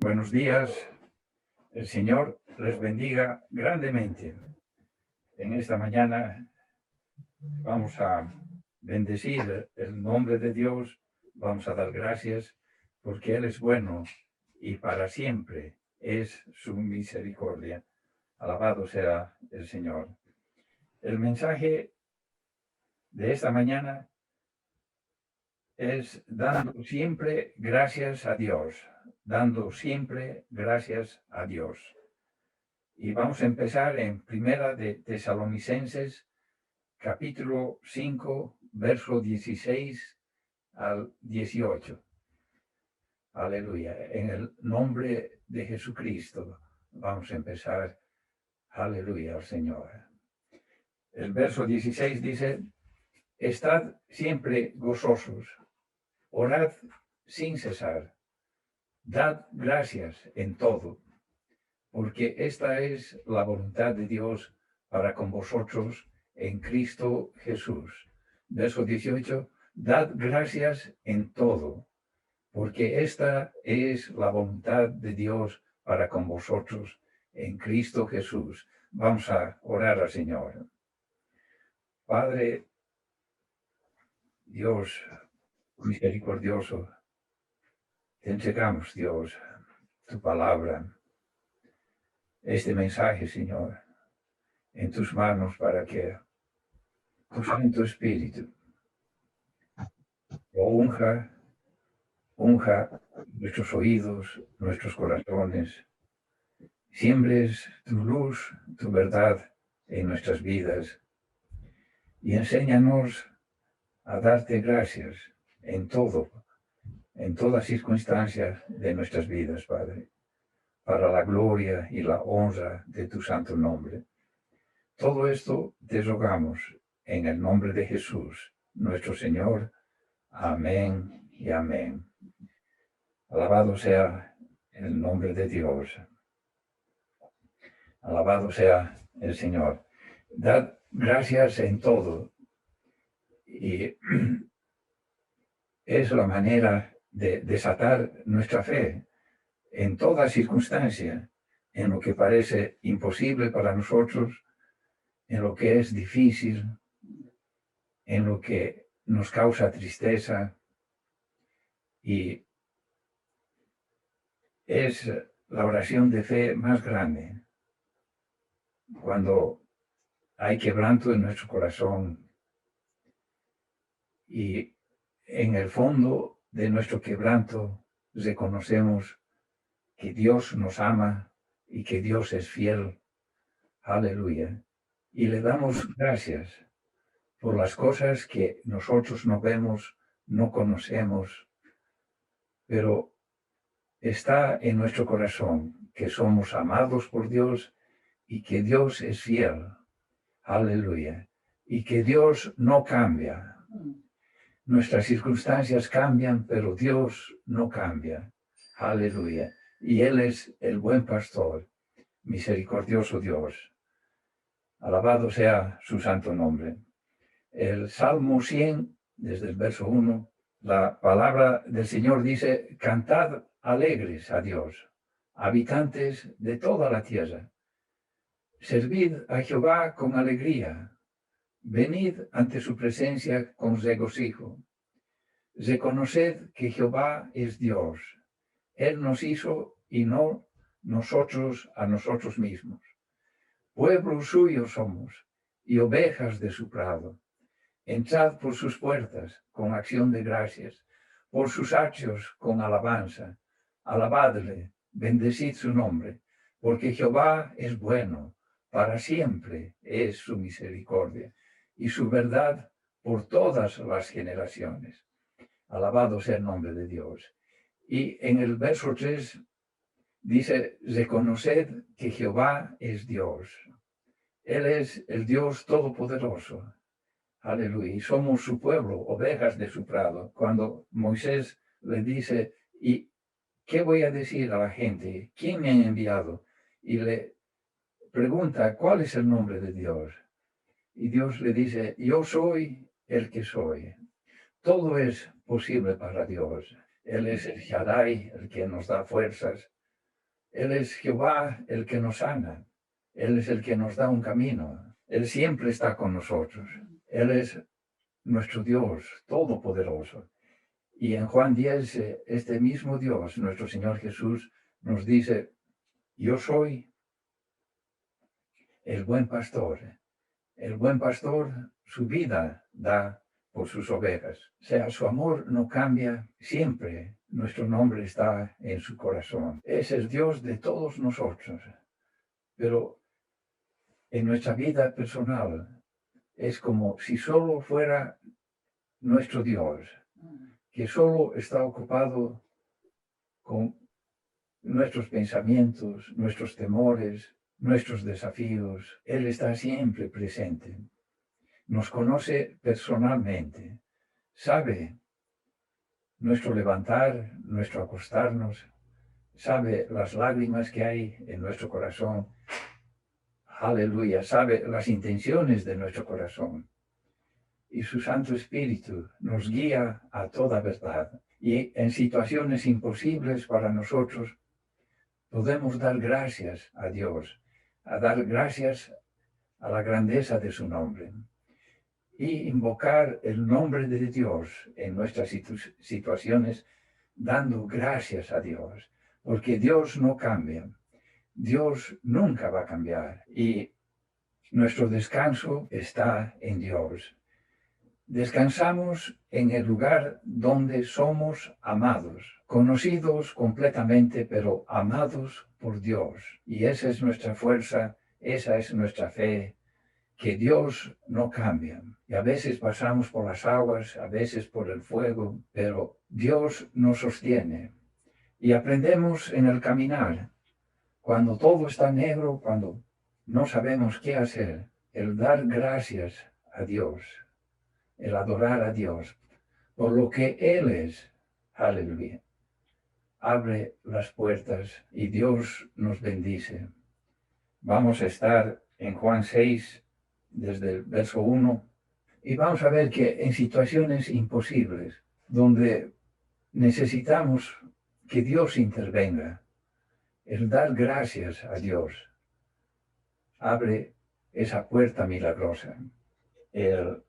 Buenos días. El Señor les bendiga grandemente. En esta mañana vamos a bendecir el nombre de Dios, vamos a dar gracias porque Él es bueno y para siempre es su misericordia. Alabado sea el Señor. El mensaje de esta mañana es dando siempre gracias a Dios, dando siempre gracias a Dios. Y vamos a empezar en Primera de Tesalonicenses, capítulo 5, verso 16 al 18. Aleluya. En el nombre de Jesucristo vamos a empezar. Aleluya al Señor. El verso 16 dice, estad siempre gozosos, orad sin cesar, dad gracias en todo, porque esta es la voluntad de Dios para con vosotros en Cristo Jesús. Verso 18, dad gracias en todo, porque esta es la voluntad de Dios para con vosotros en Cristo Jesús. Vamos a orar al Señor. Padre, Dios misericordioso, te entregamos, Dios, tu palabra, este mensaje, Señor, en tus manos para que tu Santo Espíritu lo unja nuestros oídos, nuestros corazones, siembres tu luz, tu verdad en nuestras vidas y enséñanos a darte gracias en todo, en todas circunstancias de nuestras vidas, Padre, para la gloria y la honra de tu santo nombre. Todo esto te rogamos en el nombre de Jesús, nuestro Señor. Amén y amén. Alabado sea el nombre de Dios. Alabado sea el Señor. Dad gracias en todo. Y es la manera de desatar nuestra fe en toda circunstancia, en lo que parece imposible para nosotros, en lo que es difícil, en lo que nos causa tristeza. Y es la oración de fe más grande. Cuando hay quebranto en nuestro corazón y en el fondo de nuestro quebranto reconocemos que Dios nos ama y que Dios es fiel. Aleluya. Y le damos gracias por las cosas que nosotros no vemos, no conocemos, pero está en nuestro corazón que somos amados por Dios y que Dios es fiel. Aleluya. Y que Dios no cambia. Nuestras circunstancias cambian, pero Dios no cambia. Aleluya. Y Él es el buen pastor, misericordioso Dios. Alabado sea su santo nombre. El Salmo 100, desde el verso 1, la palabra del Señor dice, cantad alegres a Dios, habitantes de toda la tierra. Servid a Jehová con alegría. Venid ante su presencia con regocijo. Reconoced que Jehová es Dios. Él nos hizo y no nosotros a nosotros mismos. Pueblo suyo somos y ovejas de su prado. Entrad por sus puertas con acción de gracias, por sus atrios con alabanza. Alabadle, bendecid su nombre, porque Jehová es bueno, para siempre es su misericordia, y su verdad por todas las generaciones. Alabado sea el nombre de Dios. Y en el verso 3 dice, reconoced que Jehová es Dios. Él es el Dios todopoderoso. Aleluya. Y somos su pueblo, ovejas de su prado. Cuando Moisés le dice, ¿y qué voy a decir a la gente? ¿Quién me ha enviado? Y le pregunta, ¿cuál es el nombre de Dios? Y Dios le dice, yo soy el que soy. Todo es posible para Dios. Él es el Shaddai, el que nos da fuerzas. Él es Jehová el que nos sana. Él es el que nos da un camino. Él siempre está con nosotros. Él es nuestro Dios todopoderoso. Y en Juan 10, este mismo Dios, nuestro Señor Jesús, nos dice, yo soy el buen pastor. El buen pastor su vida da por sus ovejas. O sea, su amor no cambia siempre. Nuestro nombre está en su corazón. Es el Dios de todos nosotros. Pero en nuestra vida personal es como si solo fuera nuestro Dios, que solo está ocupado con nuestros pensamientos, nuestros temores, nuestros desafíos. Él está siempre presente. Nos conoce personalmente, sabe nuestro levantar, nuestro acostarnos, sabe las lágrimas que hay en nuestro corazón. Aleluya, sabe las intenciones de nuestro corazón. Y su Santo Espíritu nos guía a toda verdad. Y en situaciones imposibles para nosotros, podemos dar gracias a Dios, a dar gracias a la grandeza de su nombre. Y invocar el nombre de Dios en nuestras situaciones, dando gracias a Dios, porque Dios no cambia, Dios nunca va a cambiar y nuestro descanso está en Dios. Descansamos en el lugar donde somos amados, conocidos completamente, pero amados por Dios. Y esa es nuestra fuerza, esa es nuestra fe, que Dios no cambia. Y a veces pasamos por las aguas, a veces por el fuego, pero Dios nos sostiene. Y aprendemos en el caminar, cuando todo está negro, cuando no sabemos qué hacer, el dar gracias a Dios, el adorar a Dios por lo que Él es. Aleluya. Abre las puertas y Dios nos bendice. Vamos a estar en Juan 6, desde el verso 1, y vamos a ver que en situaciones imposibles, donde necesitamos que Dios intervenga, el dar gracias a Dios abre esa puerta milagrosa. El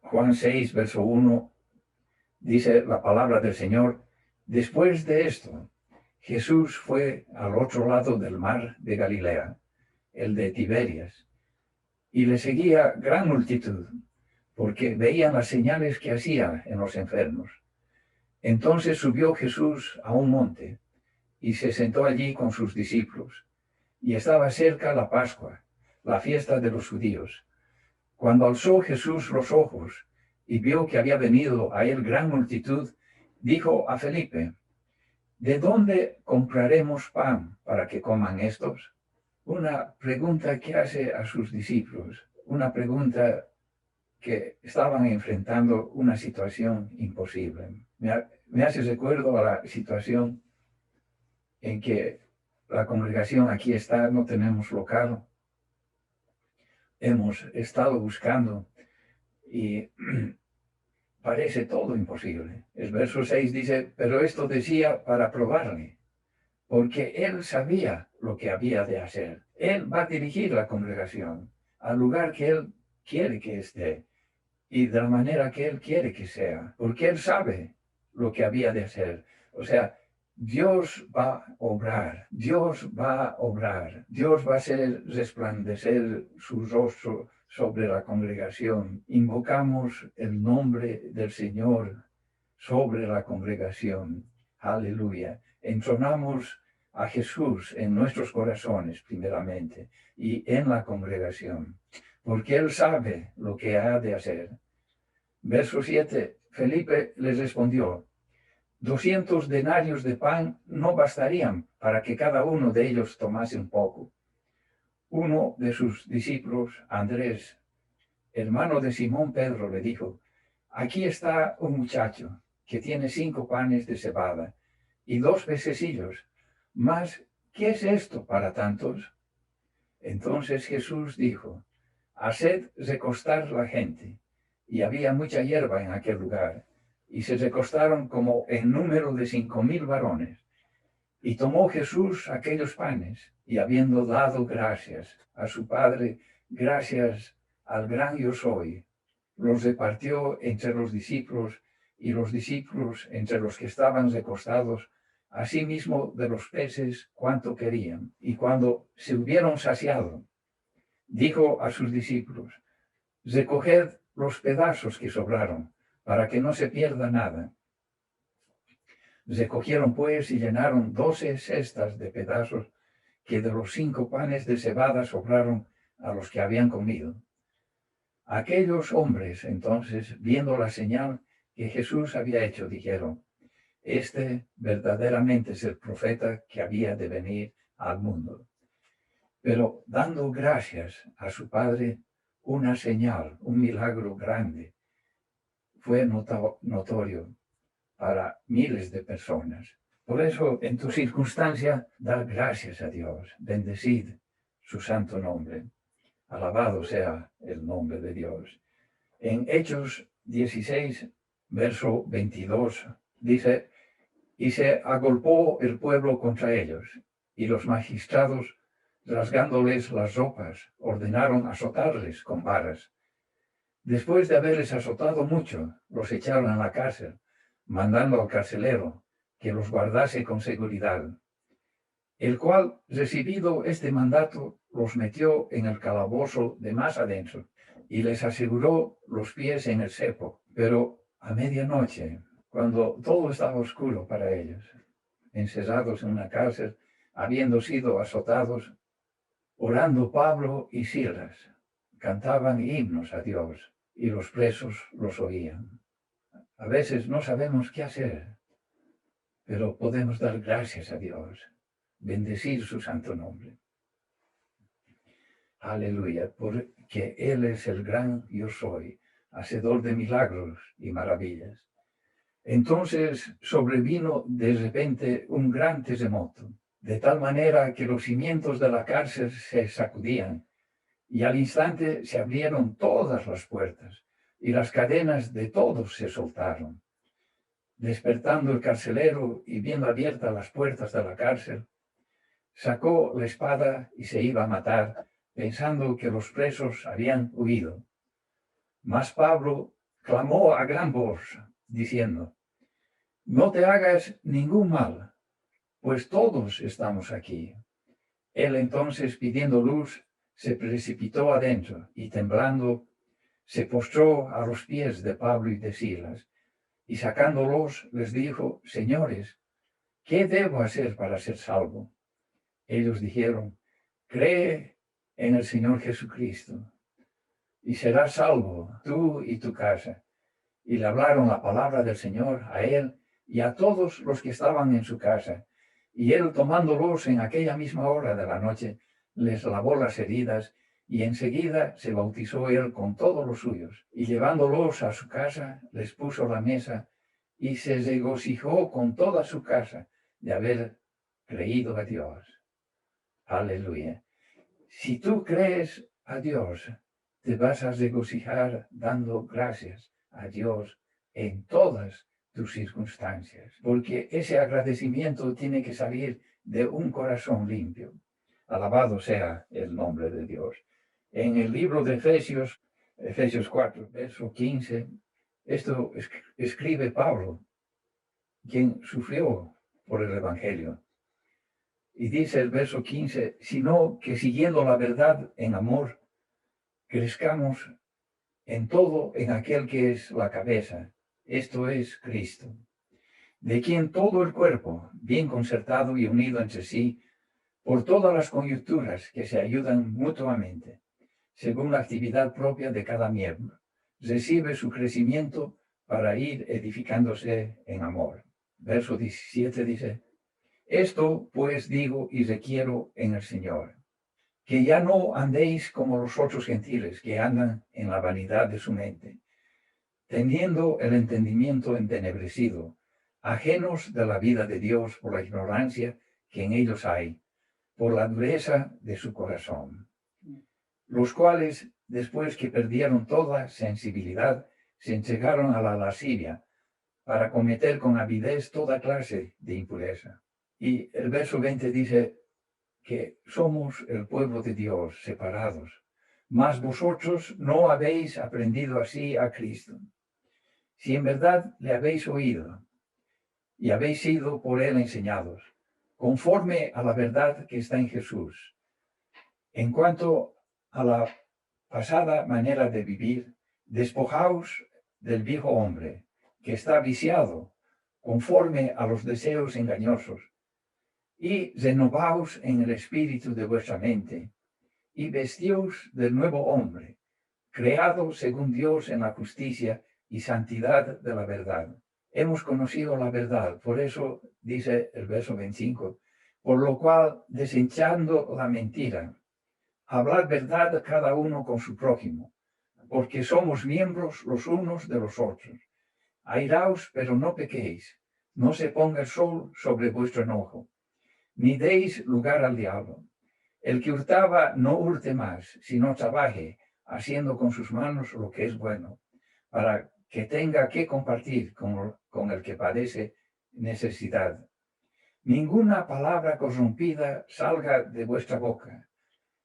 Juan 6, verso 1, dice la palabra del Señor: después de esto, Jesús fue al otro lado del mar de Galilea, el de Tiberias, y le seguía gran multitud, porque veían las señales que hacía en los enfermos. Entonces subió Jesús a un monte, y se sentó allí con sus discípulos, y estaba cerca la Pascua, la fiesta de los judíos. Cuando alzó Jesús los ojos y vio que había venido a él gran multitud, dijo a Felipe: ¿de dónde compraremos pan para que coman estos? Una pregunta que hace a sus discípulos, una pregunta que estaban enfrentando una situación imposible. Me hace recuerdo a la situación en que la congregación aquí está, no tenemos local. Hemos estado buscando y parece todo imposible. El verso 6 dice: pero esto decía para probarle, porque él sabía lo que había de hacer. Él va a dirigir la congregación al lugar que él quiere que esté y de la manera que él quiere que sea, porque él sabe lo que había de hacer. O sea, Dios va a obrar, Dios va a obrar, Dios va a hacer resplandecer su rostro sobre la congregación. Invocamos el nombre del Señor sobre la congregación. Aleluya. Entronamos a Jesús en nuestros corazones primeramente y en la congregación, porque Él sabe lo que ha de hacer. Verso 7, Felipe les respondió: 200 denarios de pan no bastarían para que cada uno de ellos tomase un poco. Uno de sus discípulos, Andrés, hermano de Simón Pedro, le dijo: aquí está un muchacho que tiene 5 panes de cebada y 2 pececillos, mas ¿qué es esto para tantos? Entonces Jesús dijo: haced recostar la gente. Y había mucha hierba en aquel lugar, y se recostaron como en número de 5,000 varones. Y tomó Jesús aquellos panes, y habiendo dado gracias a su Padre, gracias al gran yo soy, los repartió entre los discípulos, y los discípulos entre los que estaban recostados, asimismo de los peces cuanto querían. Y cuando se hubieron saciado, dijo a sus discípulos: recoged los pedazos que sobraron, para que no se pierda nada. Recogieron pues y llenaron 12 cestas de pedazos que de los 5 panes de cebada sobraron a los que habían comido. Aquellos hombres entonces, viendo la señal que Jesús había hecho, dijeron: este verdaderamente es el profeta que había de venir al mundo. Pero dando gracias a su Padre, una señal, un milagro grande, fue notorio para miles de personas. Por eso, en tu circunstancia, da gracias a Dios, bendecid su santo nombre. Alabado sea el nombre de Dios. En Hechos 16, verso 22, dice: y se agolpó el pueblo contra ellos, y los magistrados, rasgándoles las ropas, ordenaron azotarles con varas. Después de haberles azotado mucho, los echaron a la cárcel, mandando al carcelero que los guardase con seguridad, el cual, recibido este mandato, los metió en el calabozo de más adentro y les aseguró los pies en el cepo. Pero a medianoche, cuando todo estaba oscuro para ellos, encerrados en una cárcel, habiendo sido azotados, orando Pablo y Silas, cantaban himnos a Dios y los presos los oían. A veces no sabemos qué hacer, pero podemos dar gracias a Dios, bendecir su santo nombre. Aleluya, porque Él es el gran yo soy, hacedor de milagros y maravillas. Entonces sobrevino de repente un gran terremoto, de tal manera que los cimientos de la cárcel se sacudían, y al instante se abrieron todas las puertas, y las cadenas de todos se soltaron. Despertando el carcelero y viendo abiertas las puertas de la cárcel, sacó la espada y se iba a matar, pensando que los presos habían huido. Mas Pablo clamó a gran voz, diciendo: no te hagas ningún mal, pues todos estamos aquí. Él entonces, pidiendo luz, se precipitó adentro y temblando, se postró a los pies de Pablo y de Silas, y sacándolos les dijo: señores, ¿qué debo hacer para ser salvo? Ellos dijeron: cree en el Señor Jesucristo y serás salvo tú y tu casa. Y le hablaron la palabra del Señor a él y a todos los que estaban en su casa. Y él, tomándolos en aquella misma hora de la noche, les lavó las heridas, y enseguida se bautizó él con todos los suyos. Y llevándolos a su casa, les puso la mesa, y se regocijó con toda su casa de haber creído a Dios. Aleluya. Si tú crees a Dios, te vas a regocijar dando gracias a Dios en todas tus circunstancias, porque ese agradecimiento tiene que salir de un corazón limpio. Alabado sea el nombre de Dios. En el libro de Efesios 4, verso 15, esto escribe Pablo, quien sufrió por el Evangelio. Y dice el verso 15, sino que siguiendo la verdad en amor, crezcamos en todo en aquel que es la cabeza, esto es Cristo, de quien todo el cuerpo, bien concertado y unido entre sí, por todas las coyunturas que se ayudan mutuamente, según la actividad propia de cada miembro, recibe su crecimiento para ir edificándose en amor. Verso 17 dice: esto pues digo y requiero en el Señor, que ya no andéis como los otros gentiles que andan en la vanidad de su mente, teniendo el entendimiento entenebrecido, ajenos de la vida de Dios por la ignorancia que en ellos hay, por la dureza de su corazón, los cuales, después que perdieron toda sensibilidad, se entregaron a la lascivia, para cometer con avidez toda clase de impureza. Y el verso 20 dice que somos el pueblo de Dios, separados. Mas vosotros no habéis aprendido así a Cristo. Si en verdad le habéis oído y habéis sido por él enseñados, conforme a la verdad que está en Jesús. En cuanto a la pasada manera de vivir, despojaos del viejo hombre, que está viciado, conforme a los deseos engañosos, y renovaos en el espíritu de vuestra mente, y vestíos del nuevo hombre, creado según Dios en la justicia y santidad de la verdad. Hemos conocido la verdad, por eso dice el verso 25, por lo cual, desechando la mentira, hablad verdad cada uno con su prójimo, porque somos miembros los unos de los otros. Airaos, pero no pequéis, no se ponga el sol sobre vuestro enojo, ni deis lugar al diablo. El que hurtaba no hurte más, sino trabaje, haciendo con sus manos lo que es bueno, para que tenga que compartir con el que padece necesidad. Ninguna palabra corrompida salga de vuestra boca,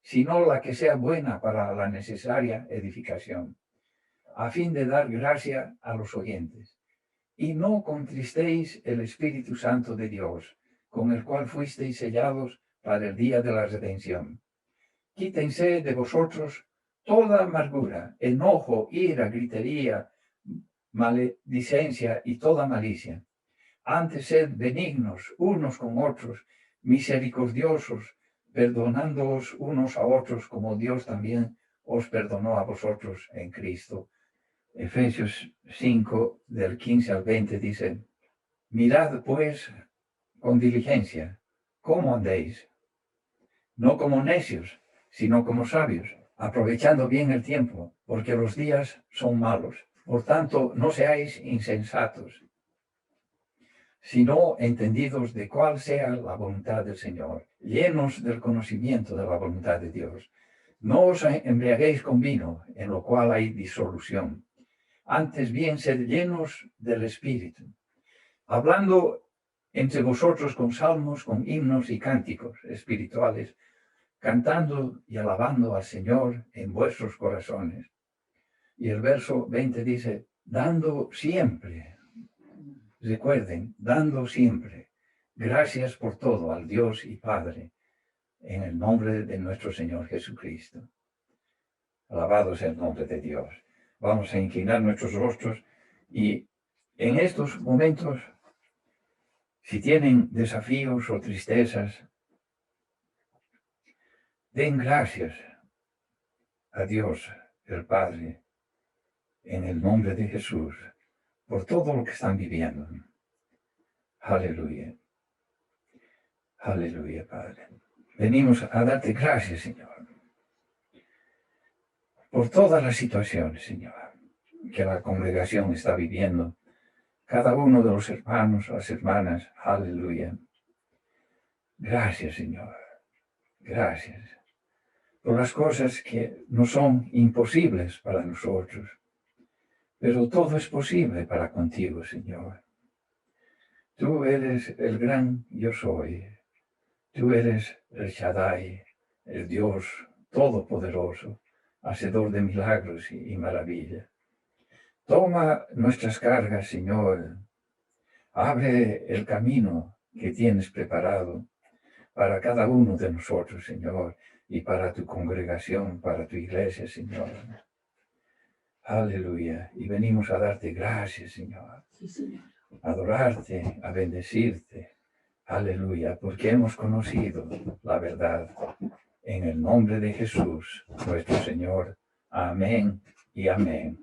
sino la que sea buena para la necesaria edificación, a fin de dar gracia a los oyentes. Y no contristéis el Espíritu Santo de Dios, con el cual fuisteis sellados para el día de la redención. Quítense de vosotros toda amargura, enojo, ira, gritería, maledicencia y toda malicia. Antes sed benignos unos con otros, misericordiosos, perdonándoos unos a otros como Dios también os perdonó a vosotros en Cristo. Efesios 5, del 15 al 20 dice, mirad pues con diligencia cómo andéis, no como necios, sino como sabios, aprovechando bien el tiempo, porque los días son malos. Por tanto, no seáis insensatos, sino entendidos de cuál sea la voluntad del Señor, llenos del conocimiento de la voluntad de Dios. No os embriaguéis con vino, en lo cual hay disolución. Antes bien, sed llenos del Espíritu, hablando entre vosotros con salmos, con himnos y cánticos espirituales, cantando y alabando al Señor en vuestros corazones. Y el verso 20 dice, dando siempre, recuerden, dando siempre, gracias por todo al Dios y Padre, en el nombre de nuestro Señor Jesucristo. Alabado sea el nombre de Dios. Vamos a inclinar nuestros rostros y en estos momentos, si tienen desafíos o tristezas, den gracias a Dios, el Padre, en el nombre de Jesús, por todo lo que están viviendo. Aleluya. Aleluya, Padre. Venimos a darte gracias, Señor, por todas las situaciones, Señor, que la congregación está viviendo. Cada uno de los hermanos, las hermanas, aleluya. Gracias, Señor. Gracias por las cosas que no son imposibles para nosotros, pero todo es posible para contigo, Señor. Tú eres el gran yo soy. Tú eres el Shaddai, el Dios todopoderoso, hacedor de milagros y maravillas. Toma nuestras cargas, Señor. Abre el camino que tienes preparado para cada uno de nosotros, Señor, y para tu congregación, para tu iglesia, Señor. Aleluya. Y venimos a darte gracias, Señor. Sí, Señor. A adorarte, a bendecirte. Aleluya, porque hemos conocido la verdad. En el nombre de Jesús, nuestro Señor. Amén y amén.